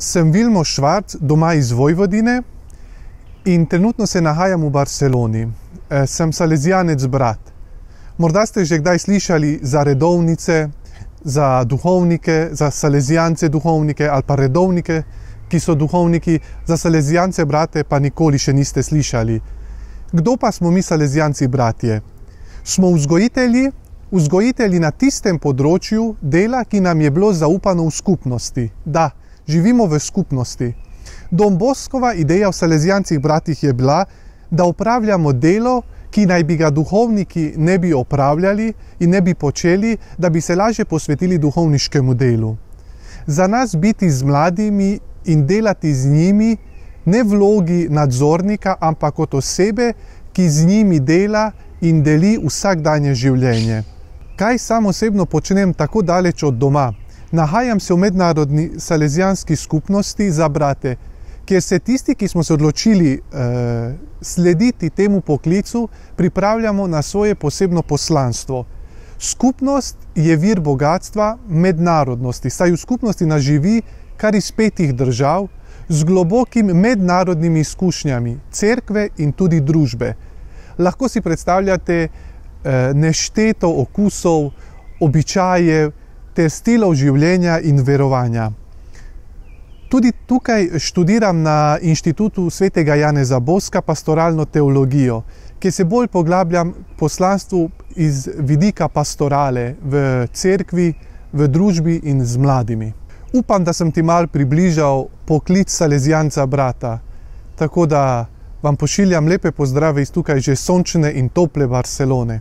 Sem Vilmo Švarc, doma iz Vojvodine in trenutno se nahajam v Barceloni. Sem salezijanec brat. Morda ste že kdaj slišali za redovnice, za duhovnike, za salezijance duhovnike ali pa redovnike, ki so duhovniki, za salezijance brate pa nikoli še niste slišali. Kdo pa smo mi salezijanci bratje? Smo vzgojitelji na tistem področju dela, ki nam je bilo zaupano v skupnosti. Da, živimo v skupnosti. Don Boskova ideja v salezijancih bratih je bila, da opravljamo delo, ki naj bi ga duhovniki ne bi opravljali in ne bi počeli, da bi se lažje posvetili duhovniškemu delu. Za nas biti z mladimi in delati z njimi ne v vlogi nadzornika, ampak kot osebe, ki z njimi dela in deli vsakdanje življenje. Kaj sam osebno počnem tako daleč od doma? Nahajam se v mednarodni salezijanski skupnosti za brate, kjer se tisti, ki smo se odločili slediti temu poklicu, pripravljamo na svoje posebno poslanstvo. Skupnost je vir bogatstva mednarodnosti, saj v skupnosti nas živi kar iz 5 držav, z globokim mednarodnimi izkušnjami, cerkve in tudi družbe. Lahko si predstavljate nešteto okusov, običajev, ter stilov življenja in verovanja. Tudi tukaj študiram na Inštitutu svetega Janeza Boska pastoralno teologijo, kjer se bolj poglabljam poslanstvu iz vidika pastorale v cerkvi, v družbi in z mladimi. Upam, da sem ti malo približal poklic salezijanca brata, tako da vam pošiljam lepe pozdrave iz tukaj že sončne in tople Barcelone.